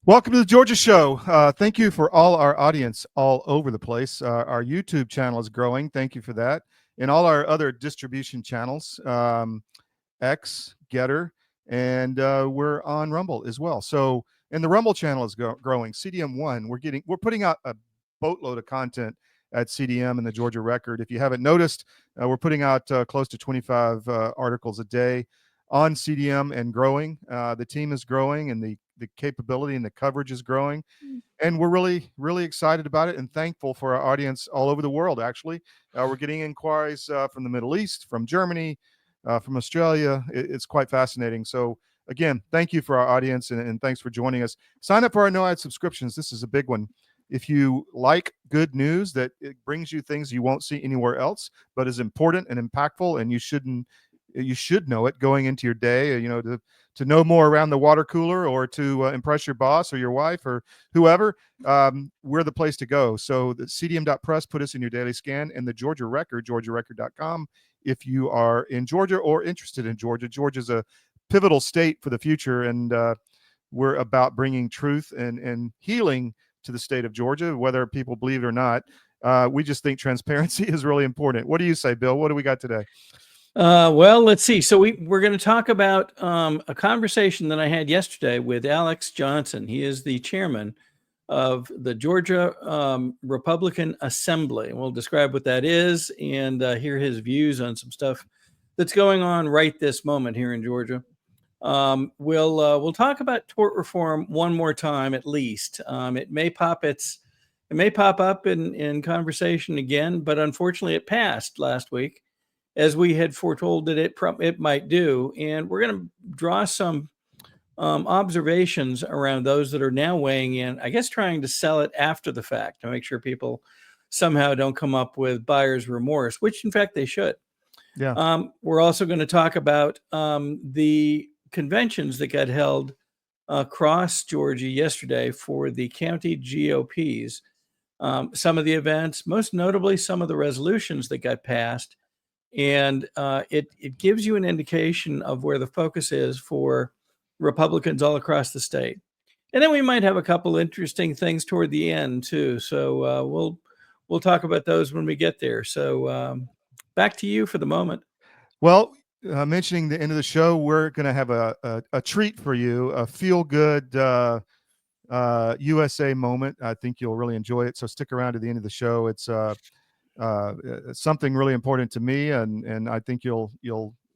Welcome to the Georgia Show. Thank you for all our audience all over the place. Our YouTube channel is growing. Thank you for that. And all our other distribution channels, X, Gettr, and we're on Rumble as well. So, and the Rumble channel is growing. CDM1, we're putting out a boatload of content at CDM and the Georgia Record. If you haven't noticed, we're putting out close to 25 articles a day on CDM and growing. The team is growing, and the capability and the coverage is growing, and we're really excited about it and thankful for our audience all over the world. Actually, we're getting inquiries from the Middle East, from Germany, from Australia. It's quite fascinating. So again, thank you for our audience, and thanks for joining us. Sign up for our no ad subscriptions. This is a big one. If you like good news that it brings you things you won't see anywhere else, but is important and impactful, and you should know it going into your day, to know more around the water cooler, or to impress your boss or your wife or whoever, we're the place to go. So the cdm.press, put us in your daily scan, and the Georgia Record, georgiarecord.com, if you are in Georgia or interested in Georgia. Georgia's a pivotal state for the future, and we're about bringing truth and healing to the state of Georgia, whether people believe it or not. We just think transparency is really important. What do you say, Bill? What do we got today? Well, let's see. So we're going to talk about a conversation that I had yesterday with Alex Johnson. He is the chairman of the Georgia Republican Assembly. We'll describe what that is and hear his views on some stuff that's going on right this moment here in Georgia. We'll talk about tort reform one more time at least. It may pop up in conversation again, but unfortunately it passed last week, as we had foretold that it might do. And we're going to draw some observations around those that are now weighing in, I guess, trying to sell it after the fact to make sure people somehow don't come up with buyer's remorse, which in fact they should. Yeah. We're also going to talk about the conventions that got held across Georgia yesterday for the county GOPs. Some of the events, most notably some of the resolutions that got passed. And it gives you an indication of where the focus is for Republicans all across the state. And then we might have a couple interesting things toward the end too. So we'll talk about those when we get there. So back to you for the moment. Well, mentioning the end of the show, we're going to have a treat for you, a feel-good USA moment. I think you'll really enjoy it. So stick around to the end of the show. It's something really important to me, and I think you'll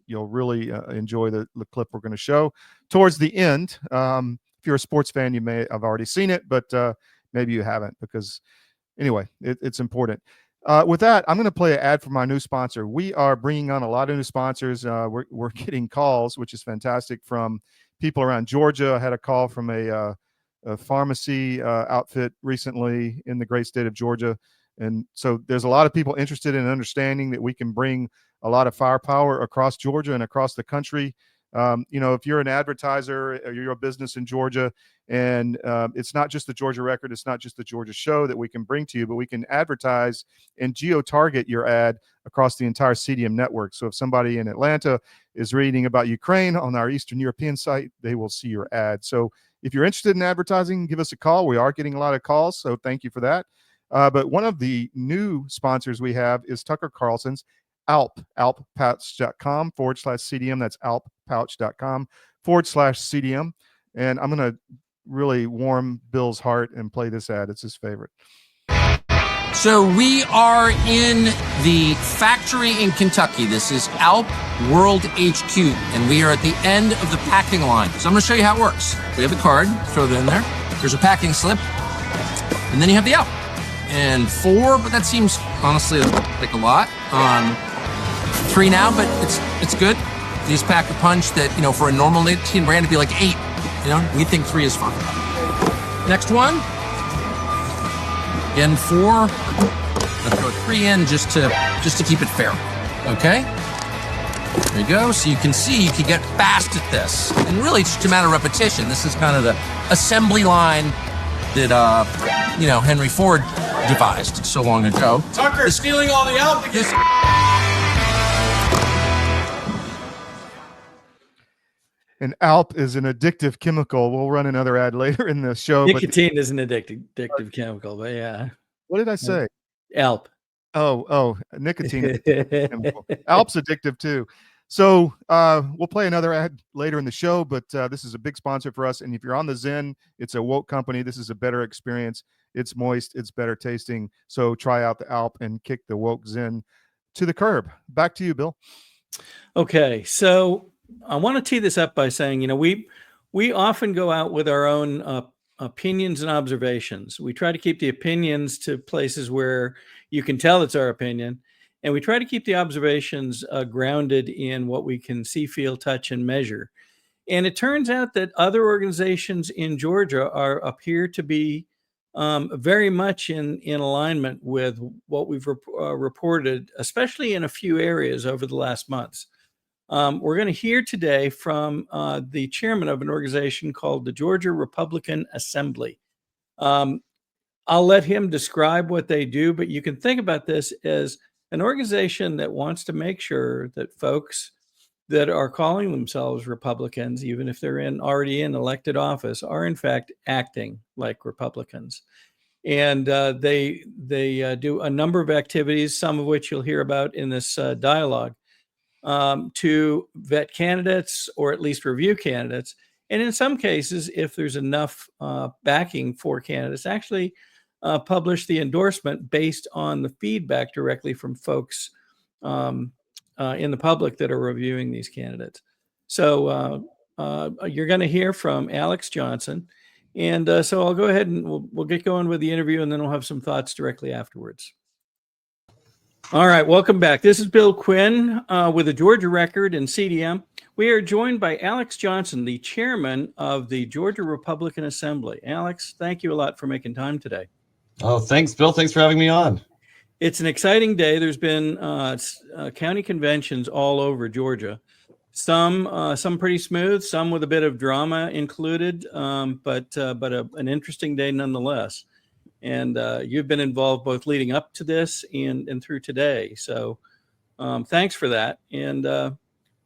really enjoy the clip we're going to show towards the end. If you're a sports fan, you may have already seen it, but maybe you haven't, because anyway, it's important. With that, I'm going to play an ad from our new sponsor. We are bringing on a lot of new sponsors. We're getting calls, which is fantastic, from people around Georgia. I had a call from a pharmacy outfit recently in the great state of Georgia. And so there's a lot of people interested in understanding that we can bring a lot of firepower across Georgia and across the country. If you're an advertiser or you're a business in Georgia, and it's not just the Georgia Record, it's not just the Georgia Show that we can bring to you, but we can advertise and geo-target your ad across the entire CDM network. So if somebody in Atlanta is reading about Ukraine on our Eastern European site, they will see your ad. So if you're interested in advertising, give us a call. We are getting a lot of calls, so thank you for that. But one of the new sponsors we have is Tucker Carlson's alppouch.com/CDM. That's alppouch.com/CDM. And I'm going to really warm Bill's heart and play this ad. It's his favorite. So we are in the factory in Kentucky. This is Alp World HQ, and we are at the end of the packing line. So I'm going to show you how it works. We have the card, throw that in there. There's a packing slip, and then you have the Alp. And 4, but that seems honestly like a lot. 3 now, but it's good. These pack a punch that, for a normal nicotine brand, it'd be like 8. We think 3 is fine. Next one. Again, 4. I'll throw 3 in just to keep it fair. Okay. There you go. So you can see you can get fast at this, and really it's just a matter of repetition. This is kind of the assembly line that Henry Ford devised so long ago. Tucker's stealing all the alcohol. And ALP is an addictive chemical. We'll run another ad later in the show. Nicotine is an addictive chemical, but yeah. What did I say? ALP. Nicotine is a chemical. ALP's addictive too. So we'll play another ad later in the show, but this is a big sponsor for us. And if you're on the Zen, it's a woke company. This is a better experience. It's moist. It's better tasting. So try out the ALP and kick the woke Zen to the curb. Back to you, Bill. Okay, so I want to tee this up by saying, we often go out with our own opinions and observations. We try to keep the opinions to places where you can tell it's our opinion, and we try to keep the observations grounded in what we can see, feel, touch, and measure. And it turns out that other organizations in Georgia appear to be very much in alignment with what we've reported, especially in a few areas over the last months. We're going to hear today from the chairman of an organization called the Georgia Republican Assembly. I'll let him describe what they do, but you can think about this as an organization that wants to make sure that folks that are calling themselves Republicans, even if they're already in elected office, are in fact acting like Republicans. And they do a number of activities, some of which you'll hear about in this dialogue, to vet candidates or at least review candidates. And in some cases, if there's enough backing for candidates, actually publish the endorsement based on the feedback directly from folks in the public that are reviewing these candidates. So you're going to hear from Alex Johnson. And so I'll go ahead and we'll get going with the interview, and then we'll have some thoughts directly afterwards. All right, welcome back. This is Bill Quinn with the Georgia Record and CDM. We are joined by Alex Johnson, the chairman of the Georgia Republican Assembly. Alex, thank you a lot for making time today. Oh, thanks, Bill. Thanks for having me on. It's an exciting day. There's been county conventions all over Georgia. Some pretty smooth, some with a bit of drama included, but an interesting day nonetheless. And you've been involved both leading up to this and through today. So thanks for that. And I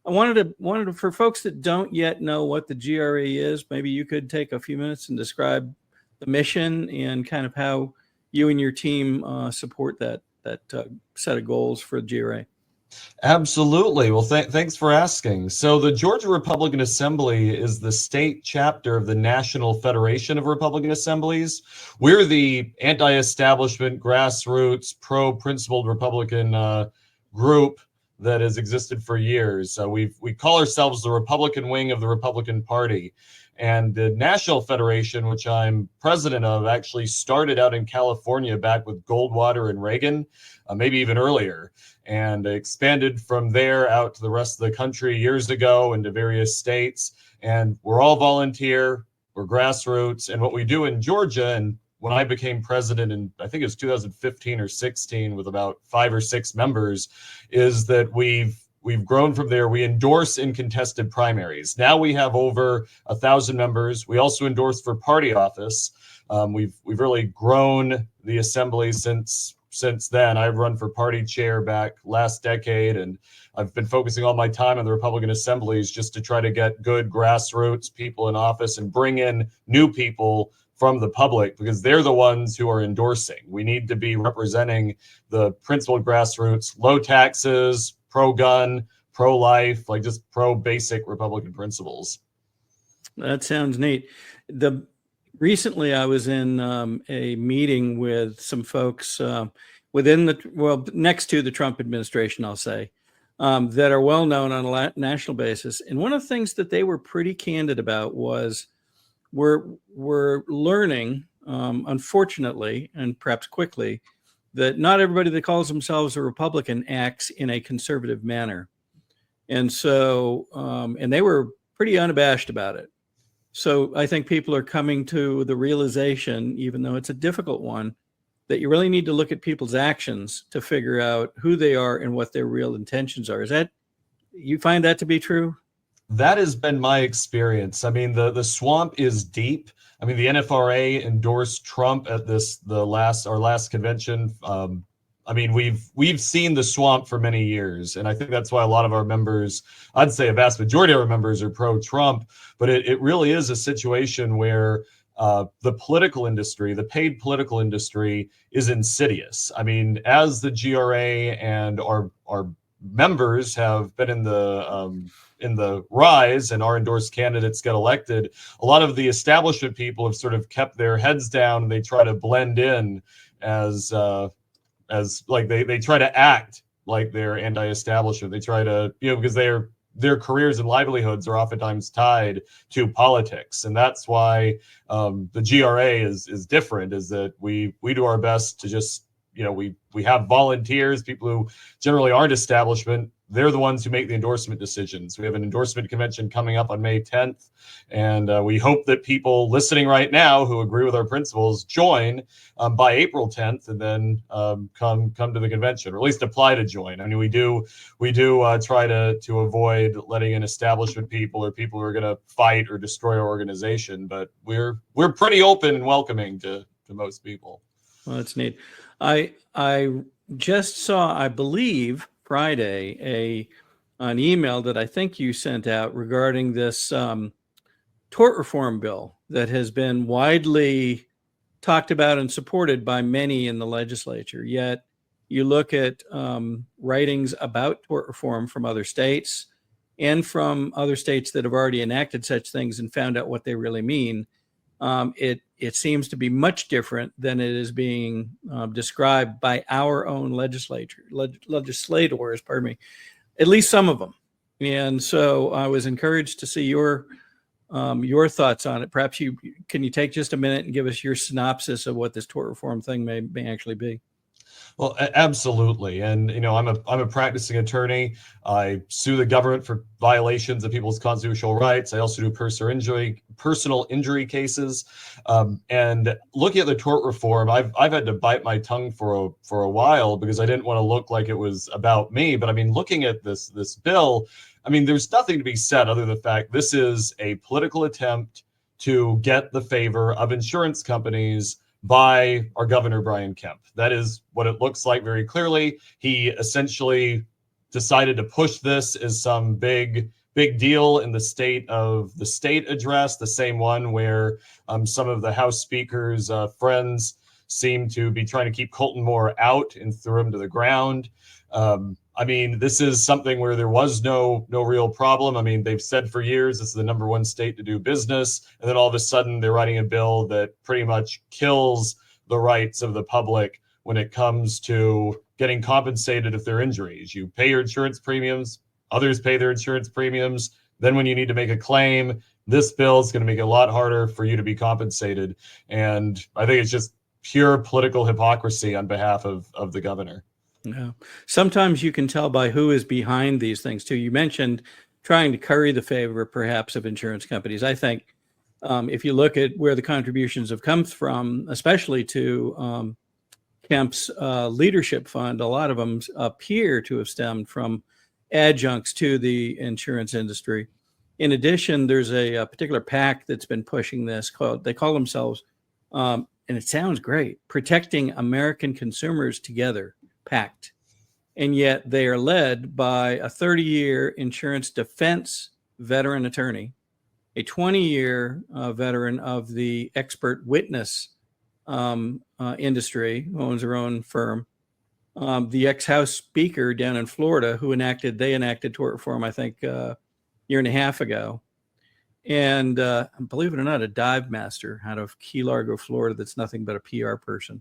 wanted to, for folks that don't yet know what the GRA is, maybe you could take a few minutes and describe the mission and kind of how you and your team support that set of goals for the GRA. Absolutely. Well, thanks for asking. So the Georgia Republican Assembly is the state chapter of the National Federation of Republican Assemblies. We're the anti-establishment, grassroots, pro-principled Republican group that has existed for years. We call ourselves the Republican wing of the Republican Party. And the National Federation, which I'm president of, actually started out in California back with Goldwater and Reagan, maybe even earlier, and expanded from there out to the rest of the country years ago into various states. And we're all volunteer, we're grassroots. And what we do in Georgia, and when I became president in, I think it was 2015 or 16 with about 5 or 6 members, is that we've grown from there. We endorse in contested primaries. Now we have over 1,000 members. We also endorse for party office. We've really grown the assembly since then. I've run for party chair back last decade, and I've been focusing all my time on the Republican assemblies just to try to get good grassroots people in office and bring in new people from the public, because they're the ones who are endorsing. We need to be representing the principled grassroots, low taxes, pro-gun, pro-life, like just pro-basic Republican principles. That sounds neat. Recently, I was in a meeting with some folks next to the Trump administration, I'll say, that are well known on a national basis. And one of the things that they were pretty candid about was we're learning, unfortunately, and perhaps quickly, that not everybody that calls themselves a Republican acts in a conservative manner. And so, and they were pretty unabashed about it. So I think people are coming to the realization, even though it's a difficult one, that you really need to look at people's actions to figure out who they are and what their real intentions are. You find that to be true? That has been my experience. I mean, the swamp is deep. I mean, the NFRA endorsed Trump at our last convention, I mean, we've seen the swamp for many years, and I think that's why a lot of our members, I'd say a vast majority of our members, are pro-Trump. But it really is a situation where the political industry, the paid political industry, is insidious. I mean, as the GRA and our members have been in the rise, and our endorsed candidates get elected, a lot of the establishment people have sort of kept their heads down, and they try to blend in as like they try to act like they're anti-establishment. They try to, because their careers and livelihoods are oftentimes tied to politics, and that's why the GRA is different. Is that we do our best to just, we have volunteers, people who generally aren't establishment. They're the ones who make the endorsement decisions. We have an endorsement convention coming up on May 10th, and we hope that people listening right now who agree with our principles join by April 10th, and then come to the convention, or at least apply to join. I mean, we do try to avoid letting in establishment people or people who are going to fight or destroy our organization, but we're pretty open and welcoming to most people. Well, that's neat. I just saw, I believe, Friday, an email that I think you sent out regarding this tort reform bill that has been widely talked about and supported by many in the legislature. Yet you look at writings about tort reform from other states and from other states that have already enacted such things and found out what they really mean. It seems to be much different than it is being described by our own legislators, pardon me, at least some of them. And so I was encouraged to see your thoughts on it. Perhaps can you take just a minute and give us your synopsis of what this tort reform thing may actually be? Well, absolutely. And, I'm a practicing attorney. I sue the government for violations of people's constitutional rights. I also do personal injury cases. And looking at the tort reform, I've had to bite my tongue for a while because I didn't want to look like it was about me. But I mean, looking at this bill, I mean, there's nothing to be said other than the fact this is a political attempt to get the favor of insurance companies by our Governor Brian Kemp. That is what it looks like very clearly. He essentially decided to push this as some big deal in the state address, the same one where some of the House Speaker's friends seem to be trying to keep Colton Moore out and throw him to the ground. I mean, this is something where there was no real problem. I mean, they've said for years this is the number one state to do business, and then all of a sudden they're writing a bill that pretty much kills the rights of the public when it comes to getting compensated if there are injuries. You pay your insurance premiums, others pay their insurance premiums. Then when you need to make a claim, this bill is going to make it a lot harder for you to be compensated. And I think it's just pure political hypocrisy on behalf of the governor. Yeah. Sometimes you can tell by who is behind these things too. You mentioned trying to curry the favor perhaps of insurance companies. I think if you look at where the contributions have come from, especially to Kemp's leadership fund, a lot of them appear to have stemmed from adjuncts to the insurance industry. In addition, there's a particular PAC that's been pushing this they call themselves, and it sounds great, Protecting American Consumers Together. PACT, and yet they are led by a 30-year insurance defense veteran attorney, a 20-year veteran of the expert witness industry, who owns her own firm, the ex-House Speaker down in Florida, who they enacted tort reform, I think, a year and a half ago, and believe it or not, a dive master out of Key Largo, Florida, that's nothing but a PR person.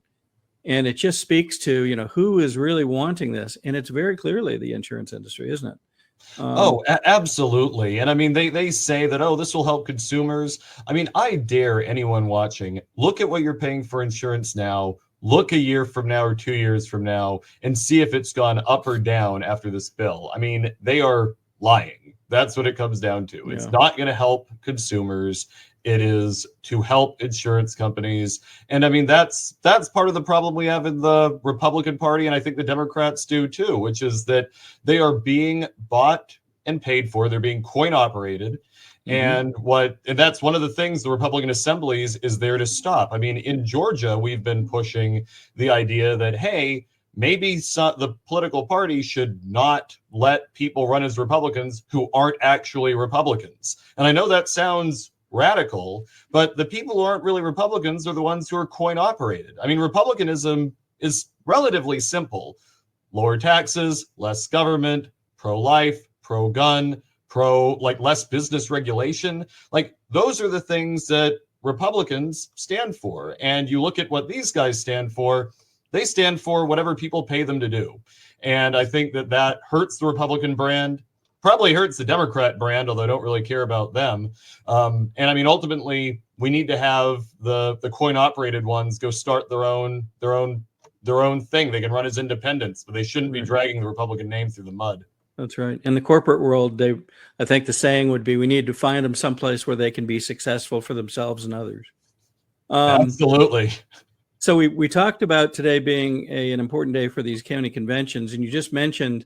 And it just speaks to, who is really wanting this. And it's very clearly the insurance industry, isn't it? Absolutely. And I mean, they say that, this will help consumers. I mean, I dare anyone watching, look at what you're paying for insurance now, look a year from now or 2 years from now, and see if it's gone up or down after this bill. I mean, they are lying. That's what it comes down to. Yeah. It's not going to help consumers. It is to help insurance companies. And I mean, that's part of the problem we have in the Republican Party, and I think the Democrats do too, which is that they are being bought and paid for. They're being coin operated. Mm-hmm. And that's one of the things the Republican assemblies is there to stop. I mean, in Georgia, we've been pushing the idea that, hey, maybe the political party should not let people run as Republicans who aren't actually Republicans. And I know that sounds radical, but the people who aren't really Republicans are the ones who are coin operated. I mean, Republicanism is relatively simple. Lower taxes, less government, pro-life, pro-gun, less business regulation. Like, those are the things that Republicans stand for. And you look at what these guys stand for, they stand for whatever people pay them to do. And I think that hurts the Republican brand, probably hurts the Democrat brand, although I don't really care about them. And I mean, ultimately, we need to have the coin operated ones go start their own thing. They can run as independents, but they shouldn't be dragging the Republican name through the mud. That's right. In the corporate world, I think the saying would be, we need to find them someplace where they can be successful for themselves and others. Absolutely. So we talked about today being an important day for these county conventions, and you just mentioned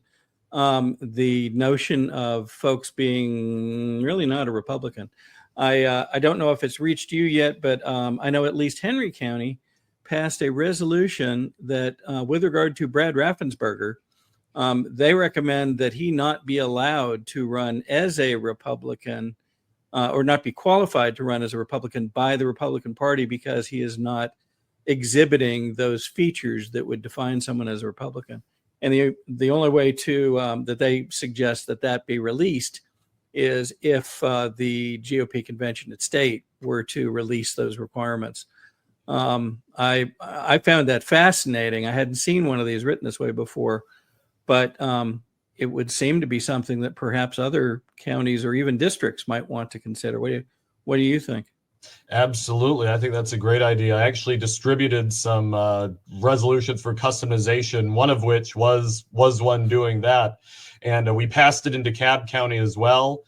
the notion of folks being really not a Republican. I don't know if it's reached you yet, but I know at least Henry County passed a resolution that with regard to Brad Raffensperger, they recommend that he not be allowed to run as a Republican or not be qualified to run as a Republican by the Republican Party because he is not exhibiting those features that would define someone as a Republican. And the only way to that they suggest that be released is if the GOP convention at state were to release those requirements. I found that fascinating. I hadn't seen one of these written this way before, but it would seem to be something that perhaps other counties or even districts might want to consider. What do you think? Absolutely. I think that's a great idea. I actually distributed some resolutions for customization, one of which was one doing that. And we passed it into Cobb County as well,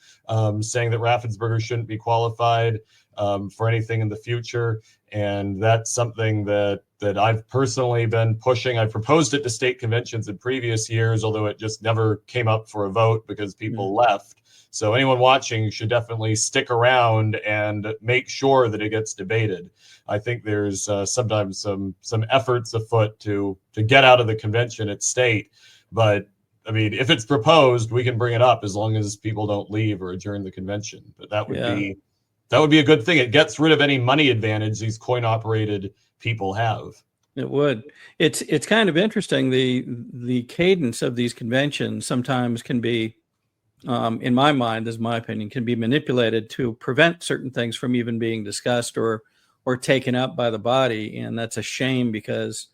saying that Raffensperger shouldn't be qualified for anything in the future. And that's something that I've personally been pushing. I proposed it to state conventions in previous years, although it just never came up for a vote because people left. So anyone watching should definitely stick around and make sure that it gets debated. I think there's sometimes some efforts afoot to get out of the convention at state. But I mean, if it's proposed, we can bring it up as long as people don't leave or adjourn the convention. But that would be a good thing. It gets rid of any money advantage these coin operated people have. It would. It's kind of interesting. The cadence of these conventions sometimes can be, in my mind, as my opinion, can be manipulated to prevent certain things from even being discussed or taken up by the body. And that's a shame because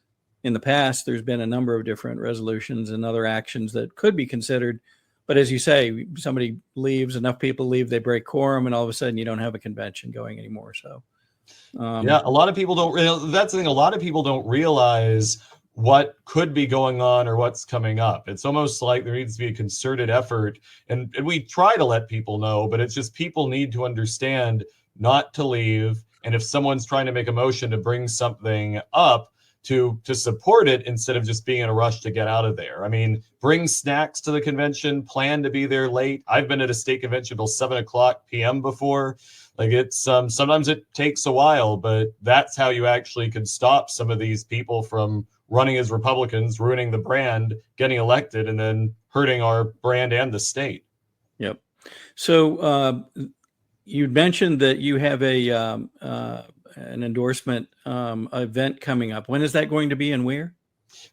in the past, there's been a number of different resolutions and other actions that could be considered. But as you say, somebody leaves, enough people leave, they break quorum, and all of a sudden you don't have a convention going anymore. So, a lot of people don't. That's the thing. A lot of people don't realize what could be going on or what's coming up. It's almost like there needs to be a concerted effort, and we try to let people know, but it's just people need to understand not to leave. And if someone's trying to make a motion to bring something up, to support it instead of just being in a rush to get out of there. I mean, bring snacks to the convention, plan to be there late. I've been at a state convention till 7:00 p.m. before. Like, it's sometimes it takes a while, but that's how you actually can stop some of these people from running as Republicans, ruining the brand, getting elected, and then hurting our brand and the state. Yep. So you mentioned that you have an endorsement event coming up. When is that going to be and where?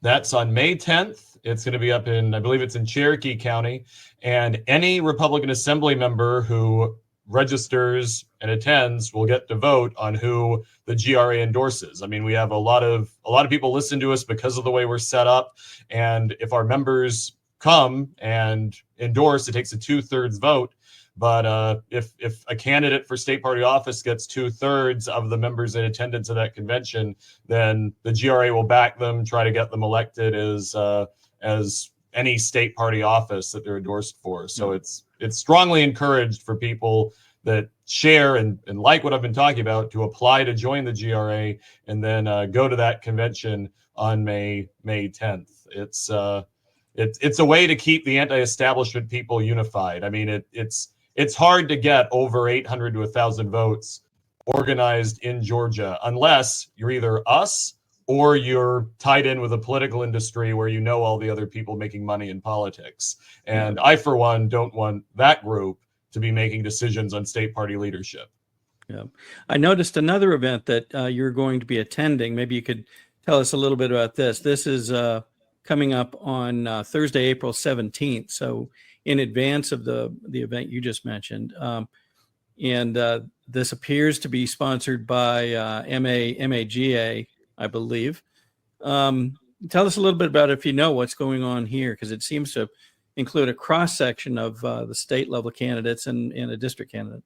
That's on May 10th. It's going to be up in, I believe it's in Cherokee County. And any Republican Assembly member who registers and attends will get to vote on who the GRA endorses. I mean, we have a lot of people listen to us because of the way we're set up. And if our members come and endorse, it takes a 2/3 vote. But if a candidate for state party office gets 2/3 of the members in attendance at that convention, then the GRA will back them, try to get them elected as any state party office that they're endorsed for. So it's strongly encouraged for people that share and like what I've been talking about to apply to join the GRA and then go to that convention on May 10th. It's a way to keep the anti-establishment people unified. I mean, it's hard to get over 800 to 1,000 votes organized in Georgia unless you're either us or you're tied in with a political industry where you know all the other people making money in politics. And I, for one, don't want that group to be making decisions on state party leadership. Yeah. I noticed another event that you're going to be attending. Maybe you could tell us a little bit about this. This is coming up on Thursday, April 17th. So in advance of the event you just mentioned. And this appears to be sponsored by MAGA, I believe. Tell us a little bit about it if you know what's going on here, because it seems to include a cross section of the state level candidates and a district candidate.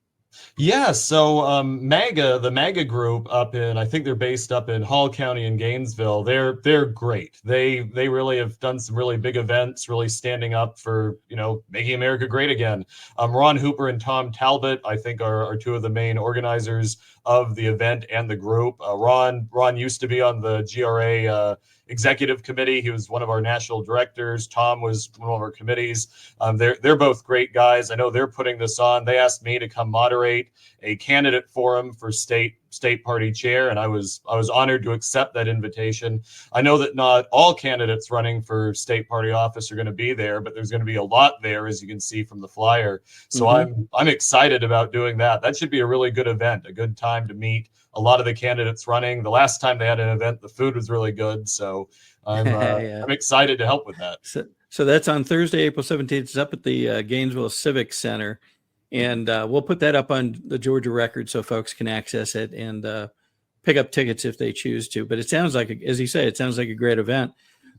Yeah, so the MAGA group up in, I think they're based up in Hall County in Gainesville. They're great. They really have done some really big events, really standing up for, making America great again. Ron Hooper and Tom Talbot, I think, are two of the main organizers of the event and the group. Ron used to be on the GRA executive committee. He was one of our national directors. Tom was one of our committees. They're both great guys. I know they're putting this on. They asked me to come moderate a candidate forum for state party chair, and I was honored to accept that invitation. I know that not all candidates running for state party office are going to be there, but there's going to be a lot there, as you can see from the flyer. So I'm excited about doing that. That should be a really good event, a good time to meet a lot of the candidates running. The last time they had an event, the food was really good. So I'm excited to help with that. So that's on Thursday, April 17th. It's up at the Gainesville Civic Center. And we'll put that up on the Georgia Record so folks can access it and pick up tickets if they choose to. But it sounds like, as you say, it sounds like a great event.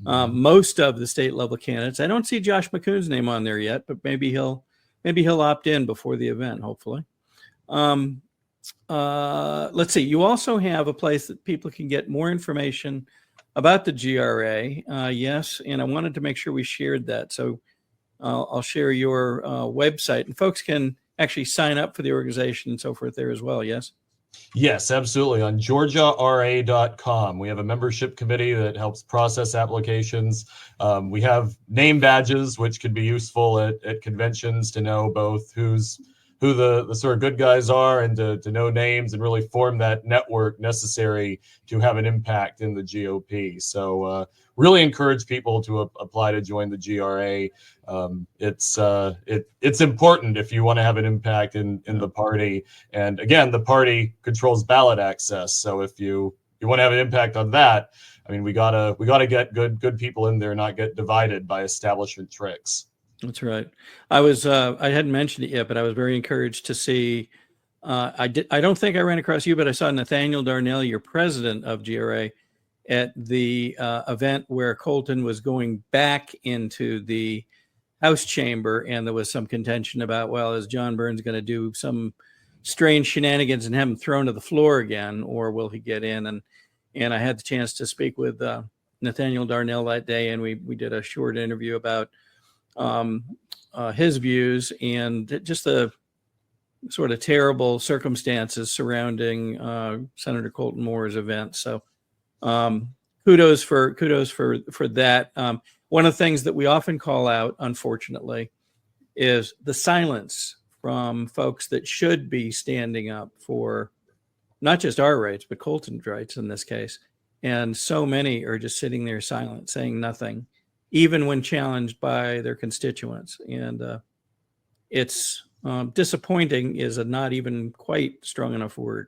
Most of the state level candidates, I don't see Josh McCoon's name on there yet, but maybe he'll opt in before the event, hopefully. Let's see. You also have a place that people can get more information about the GRA. Yes, and I wanted to make sure we shared that. So I'll share your website, and folks can actually sign up for the organization and so forth there as well. Yes. Yes, absolutely. On georgiara.com, we have a membership committee that helps process applications. We have name badges, which could be useful at conventions to know both who the sort of good guys are and to know names and really form that network necessary to have an impact in the GOP. So really encourage people to apply to join the GRA. It's important if you want to have an impact in the party. And again, the party controls ballot access. So if you want to have an impact on that, I mean, we gotta get good people in there, not get divided by establishment tricks. That's right. I hadn't mentioned it yet, but I was very encouraged to see. I don't think I ran across you, but I saw Nathaniel Darnell, your president of GRA, at the event where Colton was going back into the House chamber, and there was some contention about, well, is John Burns going to do some strange shenanigans and have him thrown to the floor again, or will he get in? And I had the chance to speak with Nathaniel Darnell that day, and we did a short interview about his views and just the sort of terrible circumstances surrounding Senator Colton Moore's event. So kudos for that. One of the things that we often call out, unfortunately, is the silence from folks that should be standing up for not just our rights, but Colton's rights in this case. And so many are just sitting there silent, saying nothing, even when challenged by their constituents. And it's disappointing is a not even quite strong enough word.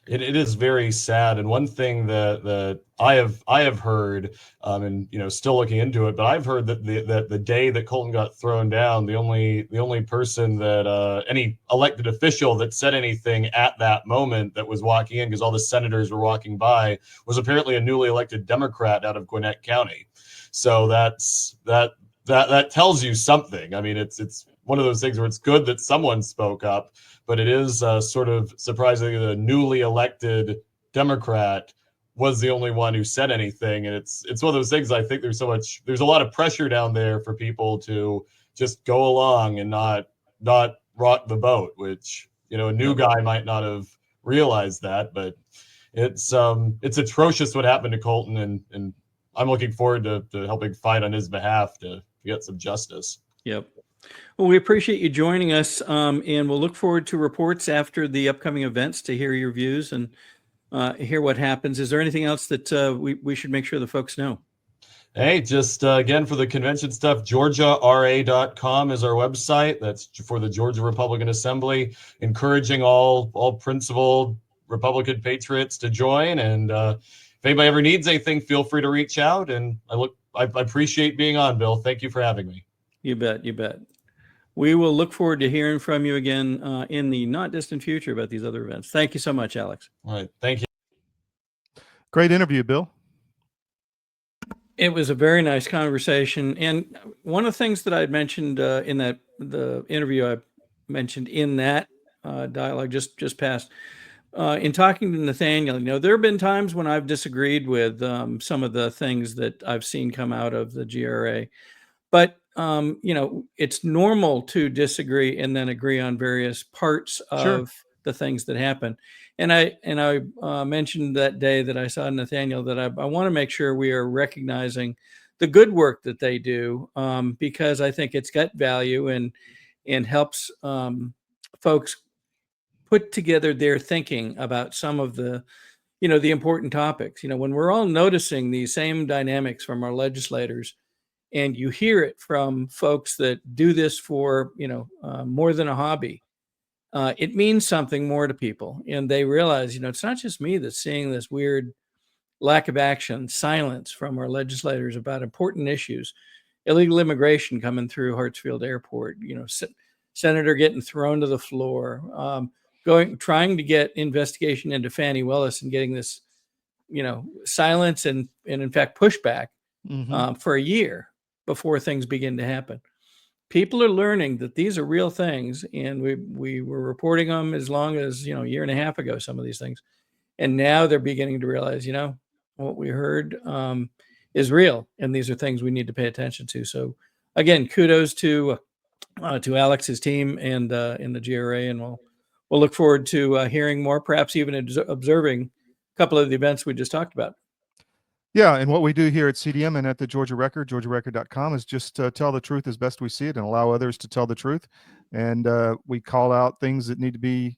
It is very sad. And one thing that I have heard, and still looking into it, but I've heard that the day that Colton got thrown down, the only person that any elected official that said anything at that moment that was walking in, because all the senators were walking by, was apparently a newly elected Democrat out of Gwinnett County. So that tells you something. I mean, it's one of those things where it's good that someone spoke up, but it is sort of surprising that a newly elected Democrat was the only one who said anything. And it's one of those things. I think there's a lot of pressure down there for people to just go along and not rock the boat, which, a new guy might not have realized that, but it's atrocious what happened to Colton, and I'm looking forward to helping fight on his behalf to get some justice. Yep. Well, we appreciate you joining us, and we'll look forward to reports after the upcoming events to hear your views and hear what happens. Is there anything else that we should make sure the folks know? Hey, just again, for the convention stuff, GeorgiaRA.com is our website. That's for the Georgia Republican Assembly, encouraging all principled Republican patriots to join. And if anybody ever needs anything, feel free to reach out. And I appreciate being on, Bill. Thank you for having me. You bet. You bet. We will look forward to hearing from you again in the not distant future about these other events. Thank you so much, Alex. All right. Thank you. Great interview, Bill. It was a very nice conversation. And one of the things that I had mentioned in the interview I mentioned in that dialogue just passed, in talking to Nathaniel, there have been times when I've disagreed with some of the things that I've seen come out of the GRA. But, it's normal to disagree and then agree on various parts of the things that happen. And I mentioned that day that I saw Nathaniel that I want to make sure we are recognizing the good work that they do, because I think it's got value and helps folks put together their thinking about some of the important topics. When we're all noticing these same dynamics from our legislators, and you hear it from folks that do this for more than a hobby, it means something more to people, and they realize it's not just me that's seeing this weird lack of action, silence from our legislators about important issues. Illegal immigration coming through Hartsfield Airport, senator getting thrown to the floor, trying to get investigation into Fani Willis and getting this silence and in fact pushback for a year before things begin to happen. People are learning that these are real things, and we were reporting them as long as a year and a half ago, some of these things, and now they're beginning to realize what we heard is real, and these are things we need to pay attention to. So again, kudos to Alex's team and in the GRA, and we'll look forward to hearing more, perhaps even observing a couple of the events we just talked about. Yeah, and what we do here at CDM and at the Georgia Record, georgiarecord.com, is just tell the truth as best we see it and allow others to tell the truth. And we call out things that need to be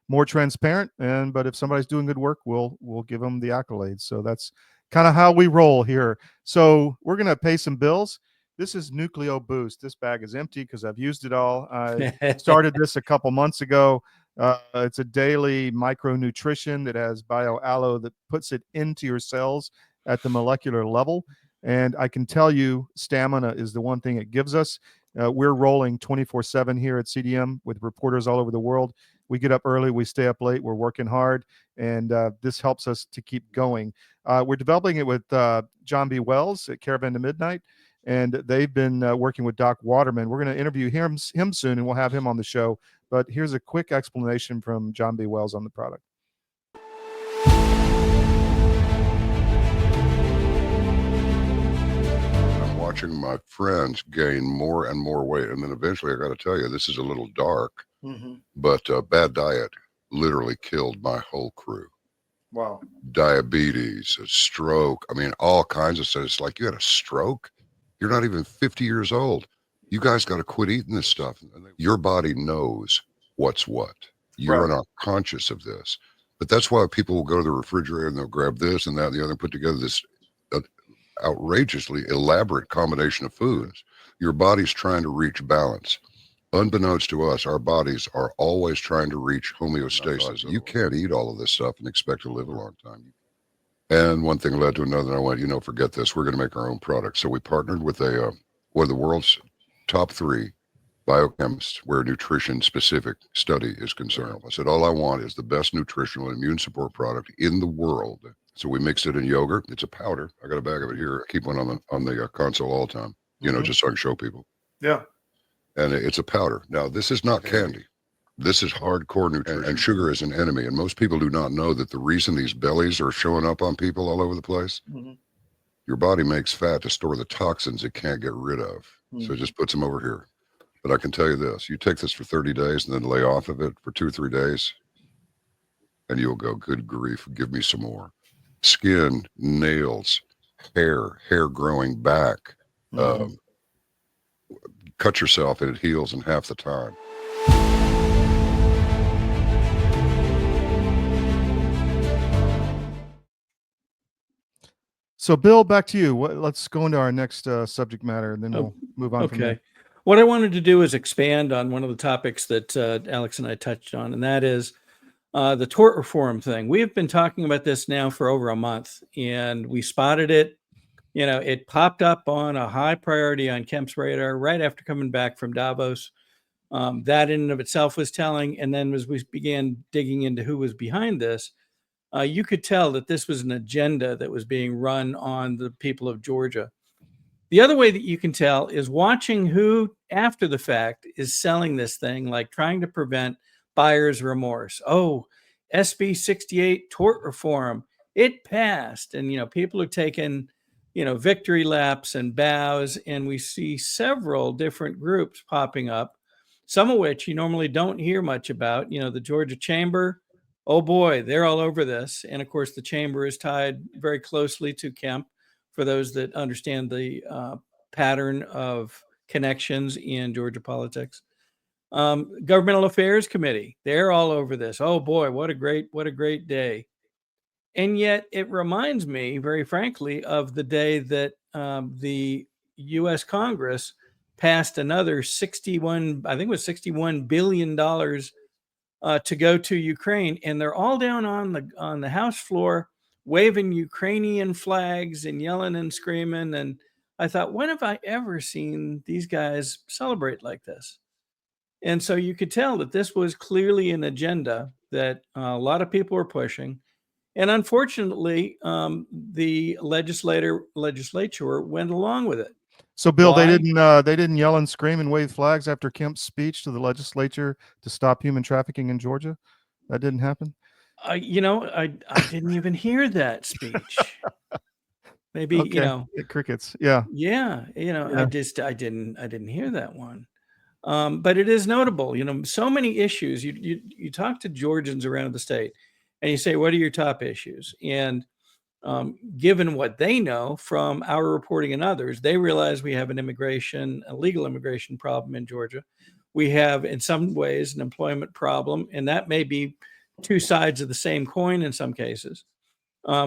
more transparent. But if somebody's doing good work, we'll give them the accolades. So that's kind of how we roll here. So we're going to pay some bills. This is Nucleo Boost. This bag is empty because I've used it all. I started this a couple months ago. It's a daily micronutrition that has bioallo that puts it into your cells at the molecular level. And I can tell you stamina is the one thing it gives us. We're rolling 24/7 here at CDM with reporters all over the world. We get up early, we stay up late, we're working hard, and this helps us to keep going. We're developing it with John B. Wells at Caravan to Midnight, and they've been working with Doc Waterman. We're going to interview him soon, and we'll have him on the show. But here's a quick explanation from John B. Wells on the product. Watching my friends gain more and more weight, and then eventually I got to tell you, this is a little dark, but bad diet literally killed my whole crew. Wow. Diabetes, a stroke, all kinds of stuff. It's like, you had a stroke? You're not even 50 years old. You guys got to quit eating this stuff. Your body knows what's what. You're not conscious of this. But that's why people will go to the refrigerator and they'll grab this and that and the other and put together this outrageously elaborate combination of foods. Your body's trying to reach balance. Unbeknownst to us, our bodies are always trying to reach homeostasis. You can't eat all of this stuff and expect to live a long time. And one thing led to another, and I went, forget this. We're going to make our own product. So we partnered with one of the world's top 3 biochemists where nutrition-specific study is concerned. I said, all I want is the best nutritional and immune support product in the world. So we mixed it in yogurt. It's a powder. I got a bag of it here. I keep one on the console all the time, just so I can show people. Yeah. And it's a powder. Now, this is not candy. This is hardcore nutrition. And sugar is an enemy. And most people do not know that the reason these bellies are showing up on people all over the place, your body makes fat to store the toxins it can't get rid of. So it just puts them over here. But I can tell you this, you take this for 30 days and then lay off of it for 2 or 3 days, and you'll go, good grief, give me some more. Skin, nails, hair growing back. Cut yourself and it heals in half the time. So, Bill, back to you. Let's go into our next subject matter, and then we'll move on from there. Okay. What I wanted to do is expand on one of the topics that Alex and I touched on, and that is the tort reform thing. We have been talking about this now for over a month, and we spotted it. It popped up on a high priority on Kemp's radar right after coming back from Davos. That in and of itself was telling. And then as we began digging into who was behind this, you could tell that this was an agenda that was being run on the people of Georgia. The other way that you can tell is watching who, after the fact, is selling this thing, like trying to prevent buyer's remorse. Oh, SB 68 tort reform, it passed. And, people are taking, victory laps and bows. And we see several different groups popping up, some of which you normally don't hear much about. The Georgia Chamber, oh boy, they're all over this. And of course, the Chamber is tied very closely to Kemp, for those that understand the pattern of connections in Georgia politics. Governmental Affairs Committee, they're all over this. Oh boy, what a great day. And yet it reminds me, very frankly, of the day that the U.S. Congress passed another $61 billion to go to Ukraine. And they're all down on the House floor waving Ukrainian flags and yelling and screaming. And I thought, when have I ever seen these guys celebrate like this? And so you could tell that this was clearly an agenda that a lot of people were pushing. And unfortunately, the legislature went along with it. So, Bill, Why? they didn't yell and scream and wave flags after Kemp's speech to the legislature to stop human trafficking in Georgia. That didn't happen. I didn't even hear that speech. Maybe, Okay. Crickets. Yeah. Yeah. Yeah. I didn't hear that one. But it is notable, so many issues. You talk to Georgians around the state and you say, what are your top issues? And given what they know from our reporting and others, they realize we have a legal immigration problem in Georgia. We have, in some ways, an employment problem, and that may be two sides of the same coin in some cases.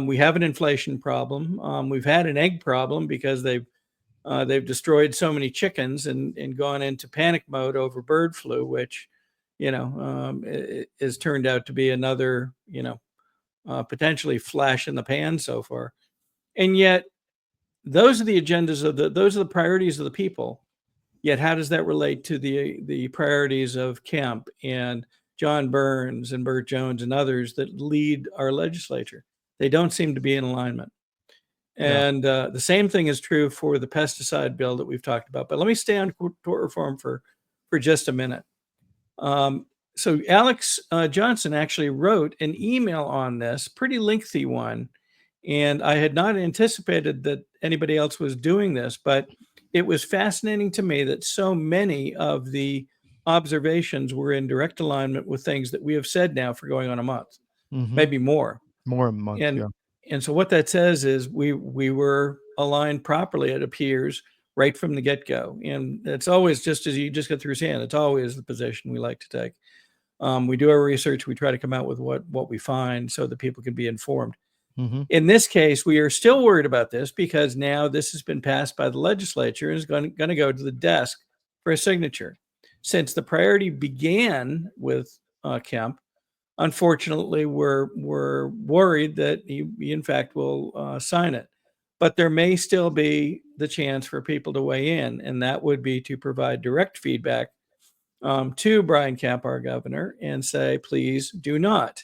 We have an inflation problem. We've had an egg problem because they've destroyed so many chickens and gone into panic mode over bird flu, which, has turned out to be another, potentially flash in the pan so far. And yet those are the agendas those are the priorities of the people. Yet how does that relate to the priorities of Kemp and John Burns and Burt Jones and others that lead our legislature? They don't seem to be in alignment. And the same thing is true for the pesticide bill that we've talked about. But let me stay on tort reform for just a minute. So Alex Johnson actually wrote an email on this, pretty lengthy one. And I had not anticipated that anybody else was doing this, but it was fascinating to me that so many of the observations were in direct alignment with things that we have said now for going on a month, maybe more. More a month. And so what that says is we were aligned properly, it appears, right from the get-go. And it's always, just as you just got through saying, it's always the position we like to take. We do our research. We try to come out with what we find so that people can be informed. In this case, we are still worried about this because now this has been passed by the legislature and is going to go to the desk for a signature. Since the priority began with Kemp, unfortunately, we're worried that he in fact will sign it. But there may still be the chance for people to weigh in, and that would be to provide direct feedback to Brian Kemp, our governor, and say, please do not.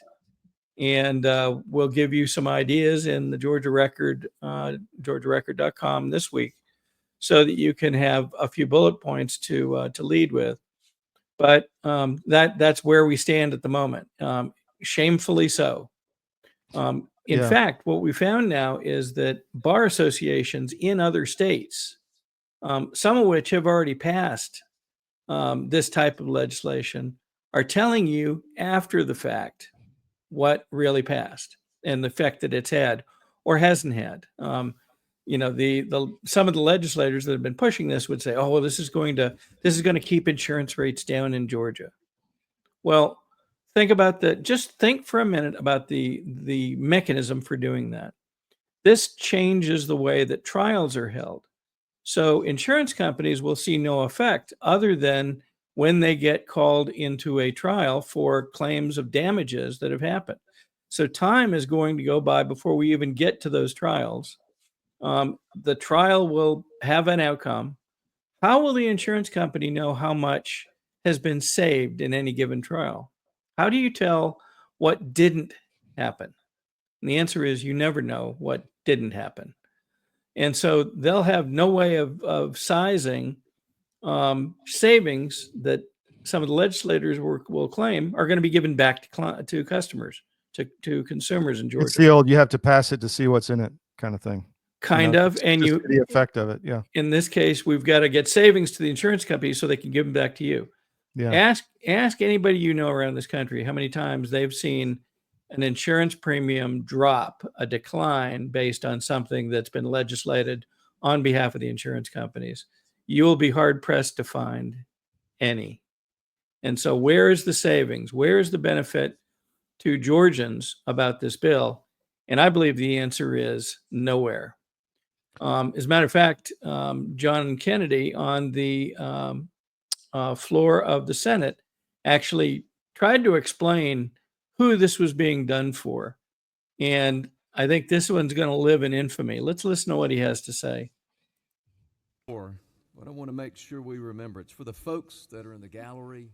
And we'll give you some ideas in the Georgia Record, georgiarecord.com this week, so that you can have a few bullet points to lead with. But that's where we stand at the moment, shamefully so. In fact, what we found now is that bar associations in other states, some of which have already passed this type of legislation, are telling you after the fact what really passed and the effect that it's had or hasn't had. Some of the legislators that have been pushing this would say, "Oh, well, this is going to keep insurance rates down in Georgia." Well, think for a minute about the mechanism for doing that. This changes the way that trials are held. So insurance companies will see no effect other than when they get called into a trial for claims of damages that have happened. So time is going to go by before we even get to those trials. The trial will have an outcome. How will the insurance company know how much has been saved in any given trial? How do you tell what didn't happen? And the answer is you never know what didn't happen. And so they'll have no way of sizing savings that some of the legislators will claim are going to be given back to customers, to consumers in Georgia. It's the old, you have to pass it to see what's in it kind of thing. Kind of. And just the effect of it. Yeah. In this case, we've got to get savings to the insurance company so they can give them back to you. Yeah. Ask anybody you know around this country how many times they've seen an insurance premium drop, a decline based on something that's been legislated on behalf of the insurance companies. You will be hard pressed to find any. And so where is the savings? Where is the benefit to Georgians about this bill? And I believe the answer is nowhere. As a matter of fact, John Kennedy on the floor of the Senate actually tried to explain who this was being done for. And I think this one's going to live in infamy. Let's listen to what he has to say. But I want to make sure we remember it's for the folks that are in the gallery.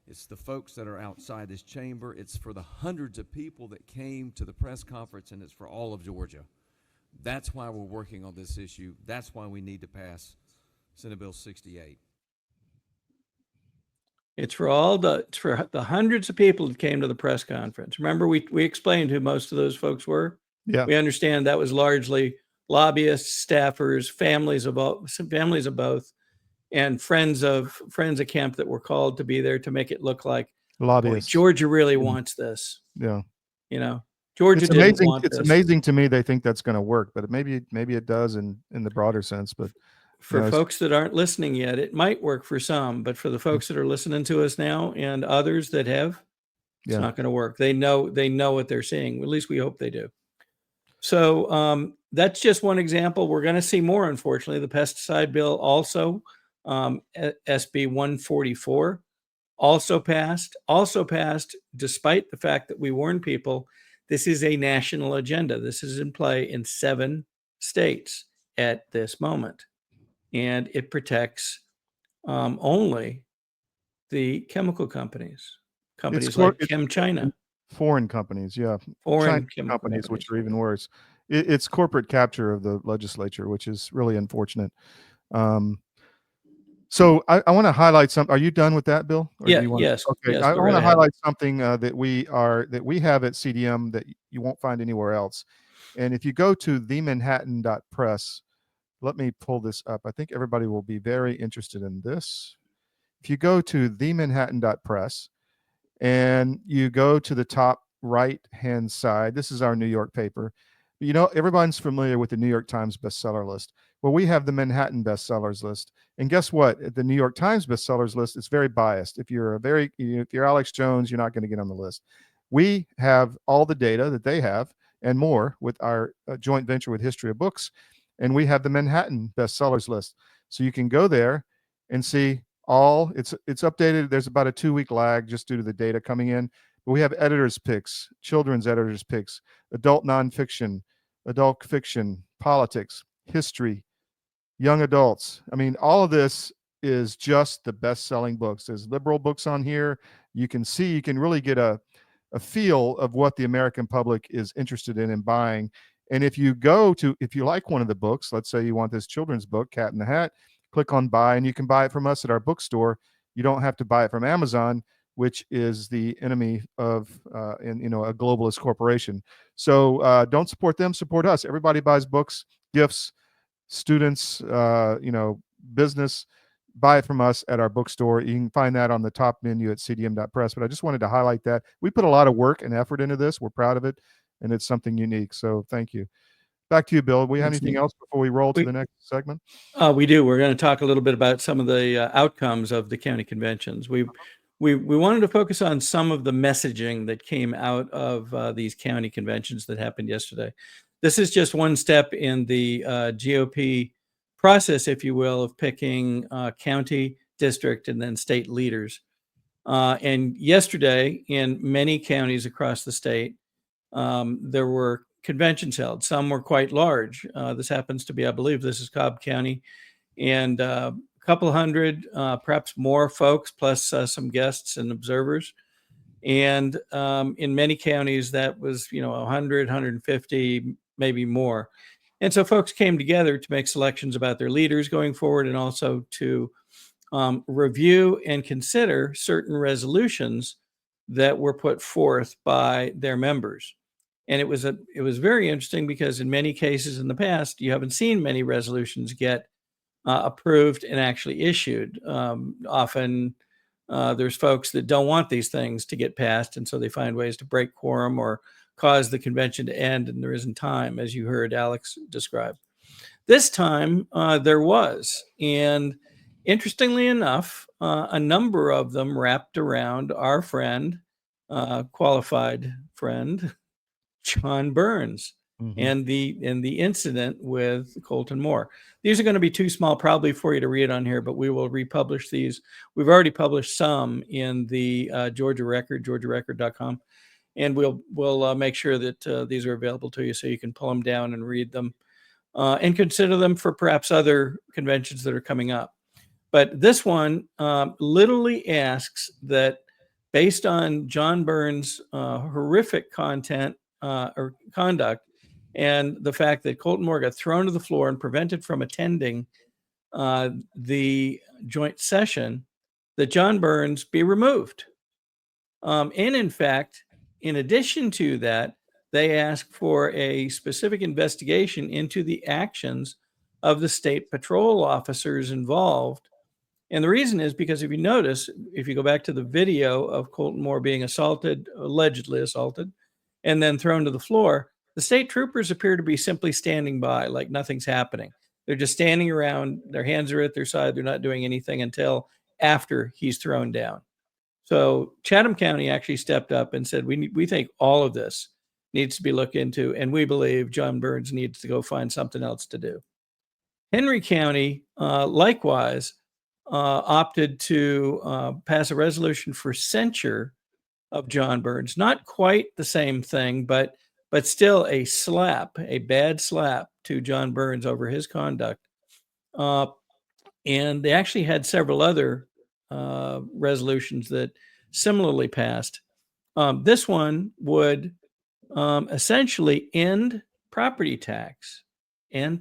It's the folks that are outside this chamber. It's for the hundreds of people that came to the press conference, and it's for all of Georgia. That's why we're working on this issue. That's why we need to pass Senate Bill 68. It's for the hundreds of people that came to the press conference. Remember, we explained who most of those folks were. Yeah. We understand that was largely lobbyists, staffers, families of both, and friends of camp that were called to be there to make it look like Lobbyists. Boy, Georgia really wants this. Yeah. Georgia it's didn't amazing. want It's this. amazing to me they think that's going to work, but maybe it does in the broader sense. But for folks that aren't listening yet, it might work for some, but for the folks that are listening to us now and others that have, it's not going to work. They know what they're seeing. At least we hope they do. So that's just one example. We're going to see more, unfortunately. The pesticide bill also, SB 144, also passed despite the fact that we warned people this is a national agenda. This is in play in 7 states at this moment. And it protects only the chemical companies like ChemChina. Foreign companies, foreign companies, which are even worse. It's corporate capture of the legislature, which is really unfortunate. So I want to highlight something. Are you done with that, Bill? Or yes. Okay. Yes, I want to highlight something that we have at CDM that you won't find anywhere else. And if you go to themanhattan.press, let me pull this up. I think everybody will be very interested in this. If you go to themanhattan.press and you go to the top right-hand side, this is our New York paper. Everyone's familiar with the New York Times bestseller list. Well, we have the Manhattan bestsellers list. And guess what? At the New York Times bestsellers list, it's very biased. If you're Alex Jones, you're not going to get on the list. We have all the data that they have and more with our joint venture with History of Books. And we have the Manhattan bestsellers list. So you can go there and see it's updated. There's about a 2-week lag just due to the data coming in. But we have editors' picks, children's editors' picks, adult nonfiction, adult fiction, politics, history, young adults. I mean, all of this is just the best-selling books. There's liberal books on here. You can really get a feel of what the American public is interested in and buying. And if you like one of the books, let's say you want this children's book, Cat in the Hat, click on buy, and you can buy it from us at our bookstore. You don't have to buy it from Amazon, which is the enemy of a globalist corporation. So don't support them, support us. Everybody buys books, gifts, students, business. Buy it from us at our bookstore. You can find that on the top menu at cdm.press. But I just wanted to highlight that. We put a lot of work and effort into this. We're proud of it, and it's something unique. So thank you. Back to you, Bill. Do we have anything else before we roll to the next segment? We do. We're going to talk a little bit about some of the outcomes of the county conventions. We wanted to focus on some of the messaging that came out of these county conventions that happened yesterday. this is just one step in the GOP process, if you will, of picking county, district, and then state leaders. And yesterday, in many counties across the state, there were conventions held. Some were quite large. This happens to be, I believe this is Cobb County, and a couple hundred, perhaps more folks, plus some guests and observers. And in many counties, that was, 100, 150, maybe more. And so folks came together to make selections about their leaders going forward, and also to review and consider certain resolutions that were put forth by their members. And it was very interesting, because in many cases in the past, you haven't seen many resolutions get approved and actually issued. Often there's folks that don't want these things to get passed, and so they find ways to break quorum or cause the convention to end, and there isn't time, as you heard Alex describe. This time there was, and interestingly enough, a number of them wrapped around our friend, qualified friend, John Burns, and the incident with Colton Moore. These are going to be too small probably for you to read on here, but we will republish these. We've already published some in the Georgia Record, georgiarecord.com, and we'll make sure that these are available to you so you can pull them down and read them and consider them for perhaps other conventions that are coming up. But this one literally asks that, based on John Burns' horrific content or conduct, and the fact that Colton Moore got thrown to the floor and prevented from attending the joint session, that John Burns be removed. And in fact, in addition to that, they ask for a specific investigation into the actions of the state patrol officers involved. And the reason is because, if you notice, if you go back to the video of Colton Moore being assaulted, allegedly assaulted, and then thrown to the floor, the state troopers appear to be simply standing by, like nothing's happening. They're just standing around, their hands are at their side, they're not doing anything until after he's thrown down. So Chatham County actually stepped up and said, we think all of this needs to be looked into, and we believe John Burns needs to go find something else to do. Henry County, likewise, opted to pass a resolution for censure of John Burns. Not quite the same thing, but still a slap, a bad slap to John Burns over his conduct. And they actually had several other resolutions that similarly passed. This one would essentially end property tax in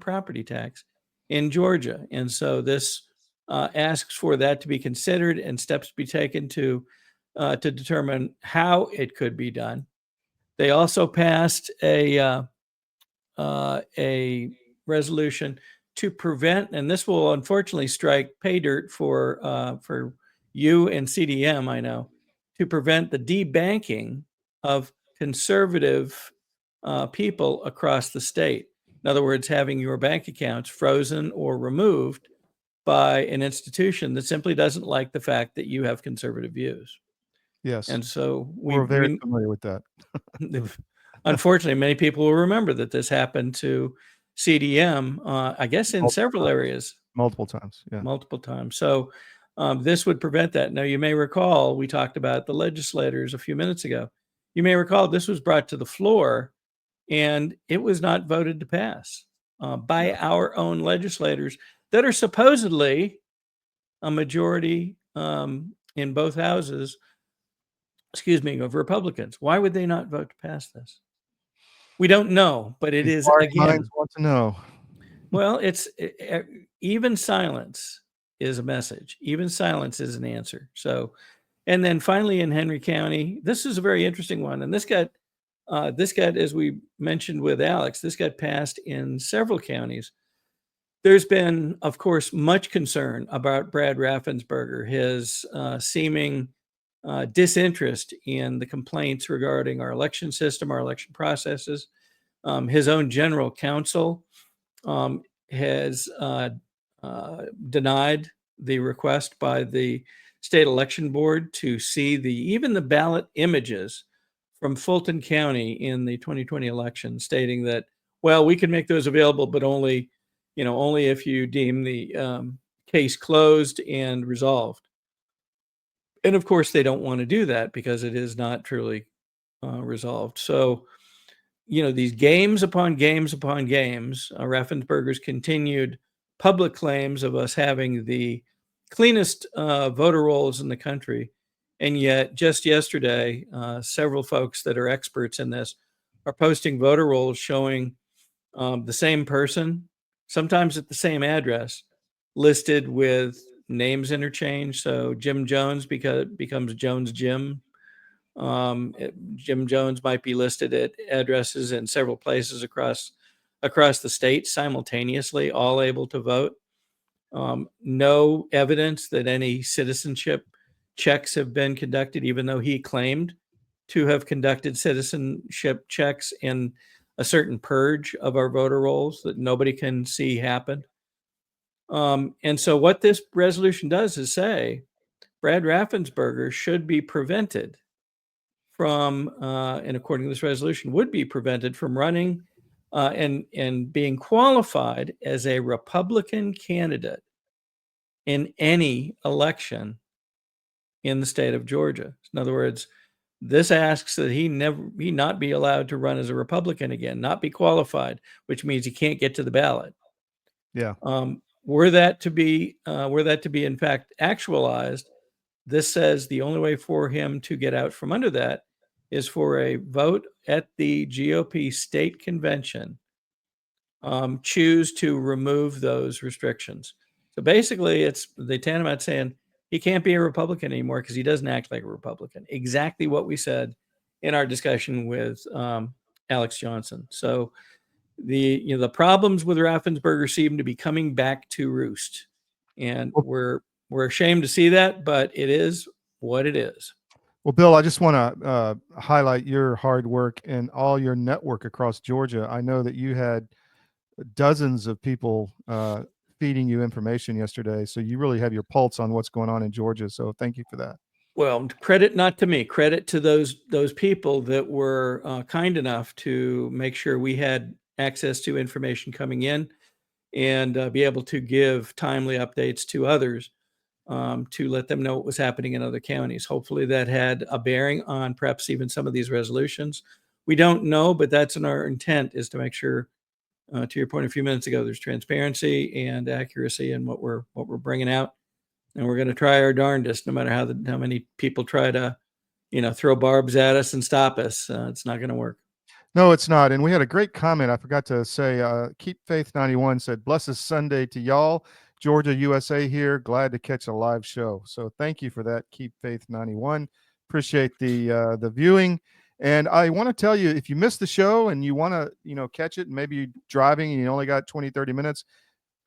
Georgia. And so this asks for that to be considered and steps to be taken to determine how it could be done. They also passed a resolution to prevent, and this will unfortunately strike pay dirt for you and CDM, I know, to prevent the debanking of conservative people across the state. In other words, having your bank accounts frozen or removed by an institution that simply doesn't like the fact that you have conservative views. Yes. And so we're very familiar with that. Unfortunately, many people will remember that this happened to CDM, I guess, in several areas. Multiple times. Yeah. Multiple times. So this would prevent that. Now, you may recall, we talked about the legislators a few minutes ago. You may recall this was brought to the floor and it was not voted to pass by our own legislators that are supposedly a majority in both houses, of Republicans. Why would they not vote to pass this? We don't know, but it is, again, minds want to know. Well, it's even silence is a message. Even silence is an answer. So, and then finally in Henry County, this is a very interesting one. And this got, as we mentioned with Alex, this got passed in several counties. There's been, of course, much concern about Brad Raffensperger, his seeming disinterest in the complaints regarding our election system, our election processes. His own general counsel has denied the request by the state election board to see even the ballot images from Fulton County in the 2020 election, stating that well, we can make those available, but only if you deem the case closed and resolved. And of course, they don't want to do that because it is not truly resolved. So, these games upon games upon games, Raffensperger's continued public claims of us having the cleanest voter rolls in the country. And yet, just yesterday, several folks that are experts in this are posting voter rolls showing the same person, sometimes at the same address, listed with names interchanged. So Jim Jones becomes Jones Jim. Jim Jones might be listed at addresses in several places across the state simultaneously, all able to vote. No evidence that any citizenship checks have been conducted, even though he claimed to have conducted citizenship checks in a certain purge of our voter rolls that nobody can see happen. And so what this resolution does is say Brad Raffensperger should be prevented from, and according to this resolution, would be prevented from running and being qualified as a Republican candidate in any election in the state of Georgia. In other words, this asks that he not be allowed to run as a Republican again, not be qualified, which means he can't get to the ballot. Yeah. Were that to be in fact actualized, this says the only way for him to get out from under that is for a vote at the GOP state convention, choose to remove those restrictions. So basically, it's the tantamount saying he can't be a Republican anymore because he doesn't act like a Republican. Exactly what we said in our discussion with Alex Johnson. So the problems with Raffensperger seem to be coming back to roost, and we're ashamed to see that, but it is what it is. Well, Bill, I just want to highlight your hard work and all your network across Georgia. I know that you had dozens of people feeding you information yesterday, so you really have your pulse on what's going on in Georgia. So thank you for that. Well, credit not to me, credit to those people that were kind enough to make sure we had access to information coming in and be able to give timely updates to others to let them know what was happening in other counties. Hopefully that had a bearing on perhaps even some of these resolutions. We don't know, but that's in our intent, is to make sure, to your point a few minutes ago, there's transparency and accuracy in what we're bringing out. And we're going to try our darndest, no matter how many people try to, throw barbs at us and stop us. It's not going to work. No, it's not. And we had a great comment. I forgot to say, Keep Faith 91 said, "Blessed Sunday to y'all. Georgia, USA here. Glad to catch a live show." So thank you for that, Keep Faith 91. Appreciate the viewing. And I want to tell you, if you missed the show and you want to, catch it, and maybe you're driving and you only got 20, 30 minutes,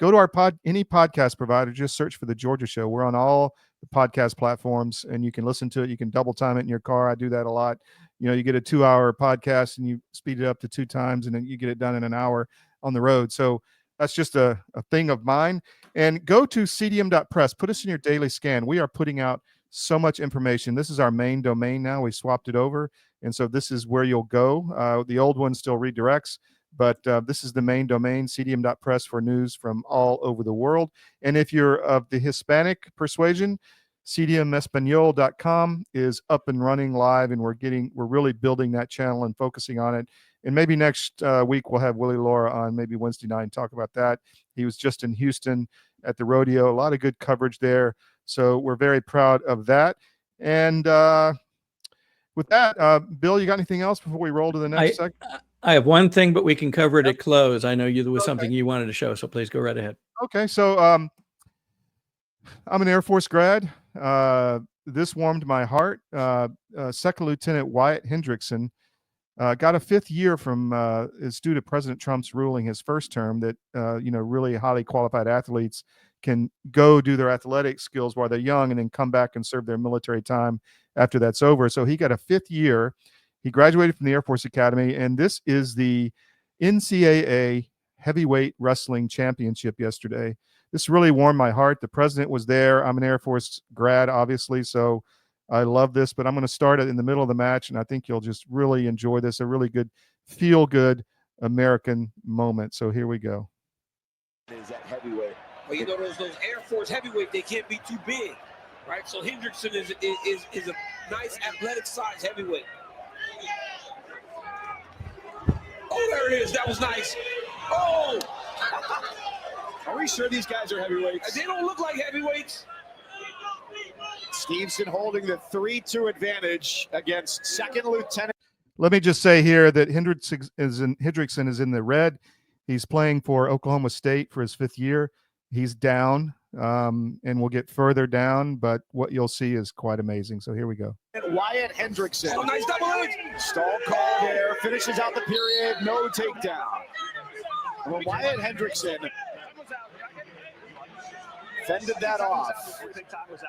go to any podcast provider, just search for The Georgia Show. We're on all the podcast platforms and you can listen to it. You can double time it in your car. I do that a lot. You get a 2-hour podcast and you speed it up to 2 times and then you get it done in an hour on the road. So that's just a thing of mine. And go to cdm.press, put us in your daily scan. We are putting out so much information. This is our main domain now. We swapped it over. And so this is where you'll go. The old one still redirects, but this is the main domain, cdm.press, for news from all over the world. And if you're of the Hispanic persuasion, cdmespanol.com is up and running live, and we're really building that channel and focusing on it. And maybe next week we'll have Willie Laura on, maybe Wednesday night, and talk about that. He was just in Houston at the rodeo. A lot of good coverage there. So we're very proud of that. And with that, Bill, you got anything else before we roll to the next segment? I have one thing, but we can cover it at close. I know there was something you wanted to show, so please go right ahead. Okay, so I'm an Air Force grad. This warmed my heart. Second Lieutenant Wyatt Hendrickson got a 5th year from is due to President Trump's ruling his first term that really highly qualified athletes can go do their athletic skills while they're young and then come back and serve their military time after that's over. So he got a 5th year. He graduated from the Air Force Academy, and this is the NCAA Heavyweight Wrestling Championship yesterday. This really warmed my heart. The president was there. I'm an Air Force grad, obviously, so I love this, but I'm going to start it in the middle of the match, and I think you'll just really enjoy this. A really good, feel-good American moment. So here we go. Is that heavyweight? Well, you know those Air Force heavyweight, they can't be too big, right? So Hendrickson is a nice athletic size heavyweight. Oh, there it is. That was nice. Oh! Are we sure these guys are heavyweights? They don't look like heavyweights. Stevenson holding the 3-2 advantage against second lieutenant. Let me just say here that Hendrickson is in the red. He's playing for Oklahoma State for his 5th year. He's down, and we'll get further down, but what you'll see is quite amazing. So here we go. Wyatt Hendrickson. Oh, nice double edge. Stall call there. Finishes out the period. No takedown. Well, Wyatt Hendrickson fended that off.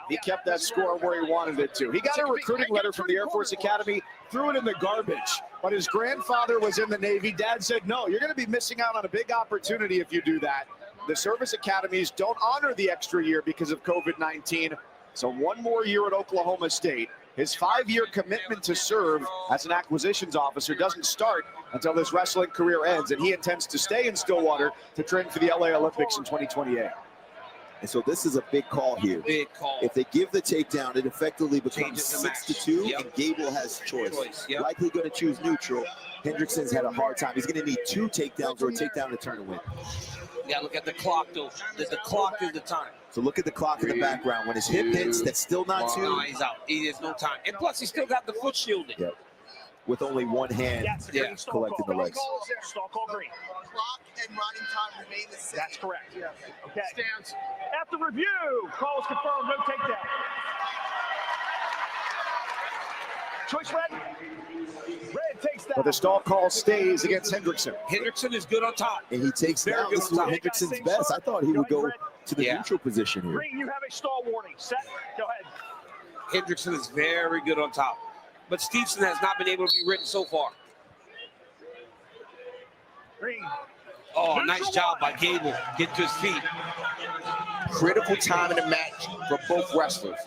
He kept that score where he wanted it to. He got a recruiting letter from the Air Force Academy, threw it in the garbage. But his grandfather was in the Navy. Dad said, no, you're going to be missing out on a big opportunity if you do that. The service academies don't honor the extra year because of COVID-19. So 1 more year at Oklahoma State. His 5-year commitment to serve as an acquisitions officer doesn't start until his wrestling career ends, and he intends to stay in Stillwater to train for the LA Olympics in 2028. And so this is a big call here. Big call. If they give the takedown, it effectively becomes Changes the 6-2, match. and Gable has choice. Yep. Likely going to choose neutral. Hendrickson's had a hard time. He's going to need 2 takedowns or a takedown to turn a win. You got to look at the clock, though. The clock is the time. So look at the clock in the background. When his hip hits, that's still not 2. No, he's out. There's no time. And plus, he still got the foot shielding. Yep. With only one hand collecting the legs. Stall call green. Clock and running time remain the same. That's correct. Yeah. Okay. Stands. After review, call is confirmed. No takedown. Choice red. Red takes that. But the stall call stays against Hendrickson. Hendrickson is good on top. And he takes Very down. good This is on what top. Hendrickson's best. I thought he would go to the neutral position here. Green, you have a stall warning. Set. Go ahead. Hendrickson is very good on top. But Stevenson has not been able to be written so far. Green. Oh, nice job by Gable. Get to his feet. Critical time in the match for both wrestlers.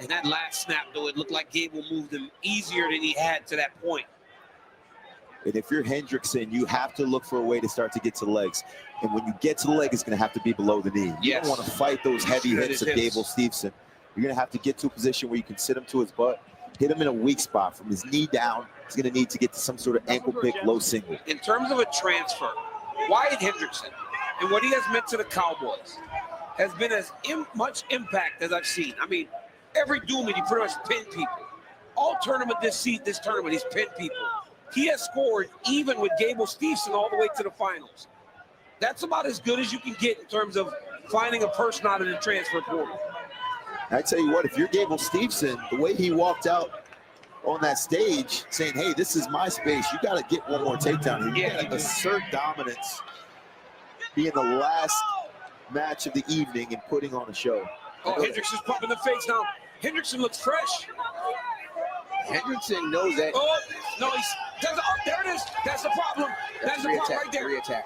And that last snap, though, it looked like Gable moved him easier than he had to that point. And if you're Hendrickson, you have to look for a way to start to get to the legs. And when you get to the leg, it's going to have to be below the knee. You don't want to fight those heavy hits of Gable Stevenson. You're going to have to get to a position where you can sit him to his butt, hit him in a weak spot from his knee down. He's going to need to get to some sort of ankle pick, low single. In terms of a transfer, Wyatt Hendrickson and what he has meant to the Cowboys has been as much impact as I've seen. I mean, every Doomie, he pretty much pinned people. All tournament this tournament, he's pinned people. He has scored even with Gable Stevenson all the way to the finals. That's about as good as you can get in terms of finding a person out of the transfer portal. I tell you what, if you're Gable Stevenson, the way he walked out on that stage saying, hey, this is my space, you got to get one more takedown here. You got to assert dominance, being the last match of the evening and putting on a show. Oh, Hendrickson's pumping the face now. Hendrickson looks fresh. Hendrickson knows that. Oh, no, there it is. That's the problem. That's the problem right there. Re-attack.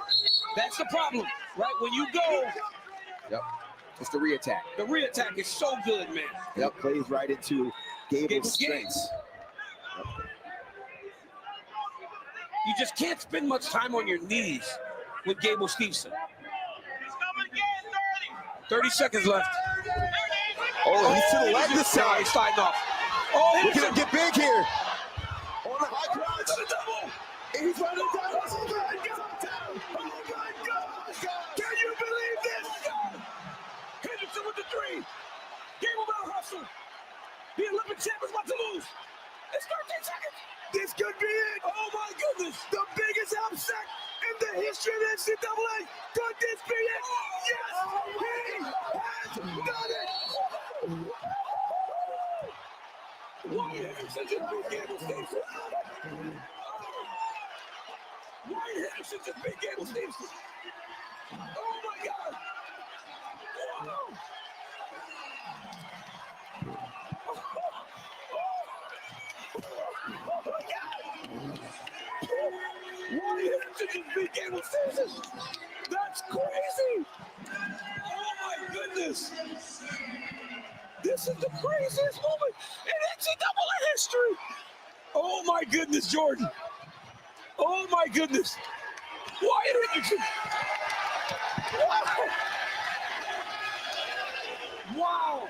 That's the problem, right? When you go. Yep. It's the re-attack. The re-attack is so good, man. Yep, plays right into Gable's strengths. Yep. You just can't spend much time on your knees with Gable Stevenson. 30 seconds left. Oh, he's to the leg this time. He's sliding off. Oh, look at him get big here. On the high crotch. And he's running down. Oh my gosh. Can you believe this? Hendrickson with the 3. Gable about hustle. The Olympic champ is about to lose. It's 13 seconds. This could be it. Oh my goodness. The biggest upset in the history of the NCAA. Could this be it? Yes, he has done it. Wyatt Hendrickson just beat Gable Stevenson. Wyatt Hendrickson just beat Gable Stevenson. Oh my God. Whoa. Wyatt Hendrickson just beat Gable Stevenson. That's crazy. Oh my goodness. This is the craziest moment in NCAA history. Oh my goodness, Jordan. Oh my goodness. Wyatt Hendrickson. Wow. Wow.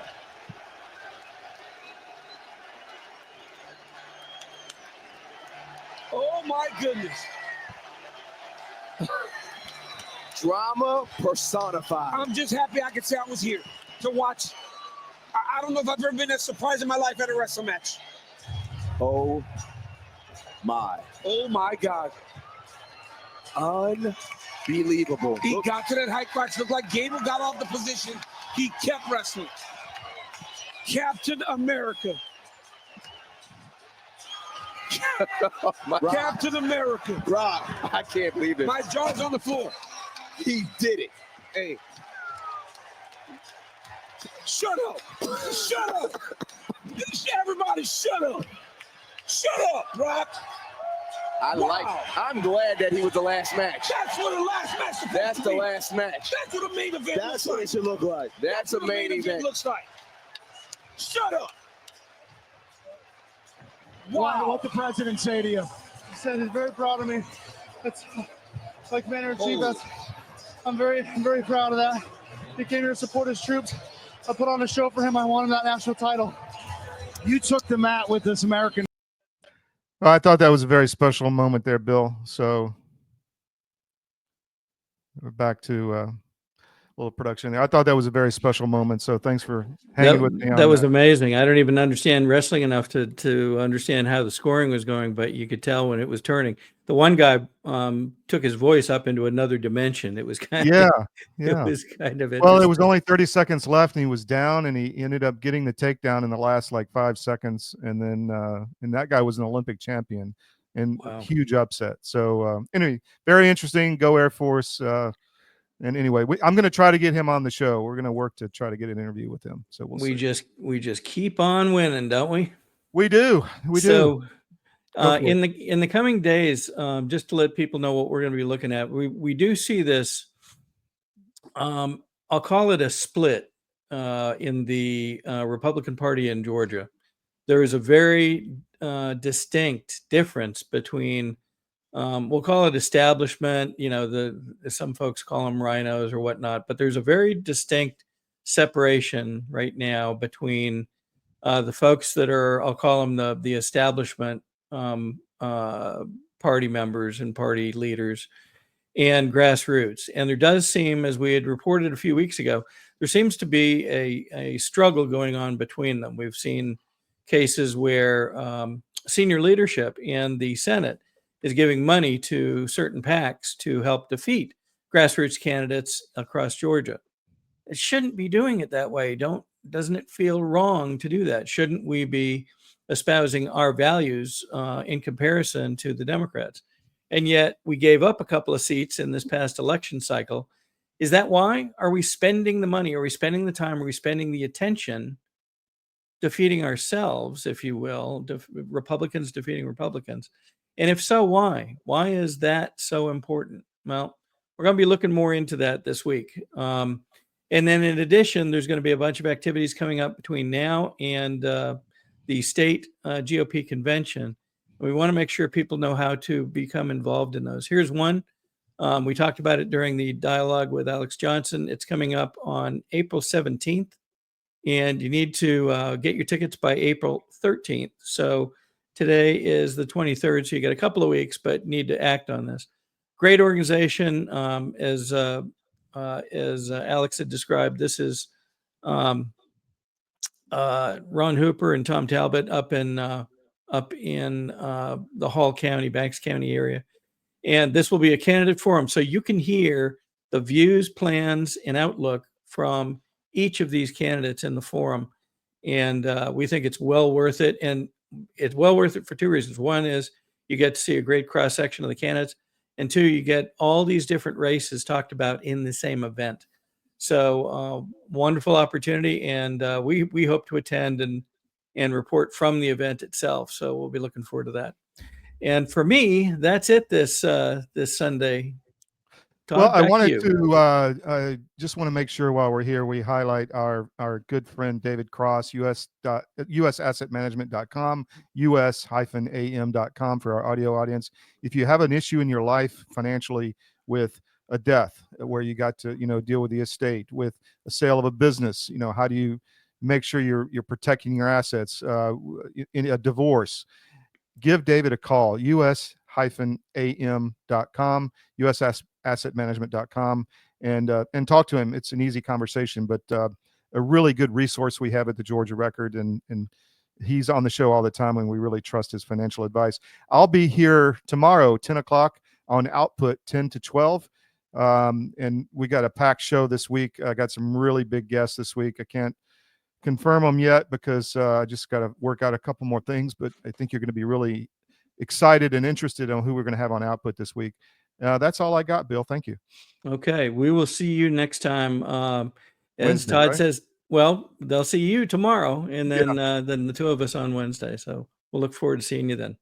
Oh my goodness. Drama personified. I'm just happy I could say I was here to watch. I don't know if I've ever been that surprised in my life at a wrestling match. Oh my. Oh my God. Unbelievable. He got to that high crotch. Looked like Gable got off the position. He kept wrestling. Captain America. Captain America. Rob, I can't believe it. My jaw's on the floor. He did it. Hey. Shut up. Shut up. Everybody shut up. Shut up, Brock. I'm glad that he was the last match. That's what the last match is supposed That's to the be. last match. That's what a main event That's looks what like. it should look like. That's a what a main event. looks like. Shut up. Wow. What the president say to you? He said he's very proud of me. That's like Commander in Chief. I'm very proud of that. He came here to support his troops. I put on a show for him. I won him that national title. You took the mat with this American. I thought that was a very special moment there, Bill. So we're back to a little production there. I thought that was a very special moment. So thanks for hanging with me on that. Was amazing. I don't even understand wrestling enough to understand how the scoring was going, but you could tell when it was turning. The one guy took his voice up into another dimension. It was kind of It was kind of well, it was only 30 seconds left, and he was down, and he ended up getting the takedown in the last like 5 seconds, and then and that guy was an Olympic champion, and huge upset. So anyway, very interesting. Go Air Force. And anyway, I'm going to try to get him on the show. We're going to work to try to get an interview with him. So we just keep on winning, don't we? We do. We do. In the coming days, just to let people know what we're going to be looking at, we do see this. I'll call it a split in the Republican Party in Georgia. There is a very distinct difference between. We'll call it establishment, some folks call them rhinos or whatnot, but there's a very distinct separation right now between the folks that are, I'll call them the establishment party members and party leaders and grassroots. And there does seem, as we had reported a few weeks ago, there seems to be a struggle going on between them. We've seen cases where senior leadership in the Senate is giving money to certain PACs to help defeat grassroots candidates across Georgia. It shouldn't be doing it that way. Doesn't it feel wrong to do that? Shouldn't we be espousing our values in comparison to the Democrats? And yet we gave up a couple of seats in this past election cycle. Is that why? Are we spending the money? Are we spending the time? Are we spending the attention defeating ourselves, if you will, Republicans defeating Republicans? And if so, why? Why is that so important? Well, we're going to be looking more into that this week. And then in addition, there's going to be a bunch of activities coming up between now and the state GOP convention. We want to make sure people know how to become involved in those. Here's one. We talked about it during the dialogue with Alex Johnson. It's coming up on April 17th, and you need to get your tickets by April 13th. So today is the 23rd, so you got a couple of weeks, but need to act on this. Great organization, as Alex had described. This is Ron Hooper and Tom Talbot up in the Hall County, Banks County area, and this will be a candidate forum, so you can hear the views, plans, and outlook from each of these candidates in the forum, and we think it's well worth it. And it's well worth it for two reasons. One is you get to see a great cross section of the candidates, and two, you get all these different races talked about in the same event. So wonderful opportunity, and we hope to attend and report from the event itself. So we'll be looking forward to that. And for me, that's it this Sunday. Todd, Well, I back wanted to you. to just want to make sure while we're here, we highlight our good friend David Cross, usassetmanagement.com, us-am.com for our audio audience. If you have an issue in your life financially with a death where you got to, deal with the estate, with a sale of a business, how do you make sure you're protecting your assets, in a divorce, give David a call, us-am.com, usassetmanagement.com, and talk to him. It's an easy conversation, but a really good resource we have at the Georgia Record, and he's on the show all the time, and we really trust his financial advice. I'll be here tomorrow, 10 o'clock on Output, 10 to 12. And we got a packed show this week. I got some really big guests this week. I can't confirm them yet because I just got to work out a couple more things, but I think you're going to be really excited and interested on who we're going to have on Output this week. That's all I got, Bill. Thank you. Okay, we will see you next time. As Wednesday, Todd right? says, well, they'll see you tomorrow, and then the two of us on Wednesday. So we'll look forward to seeing you then.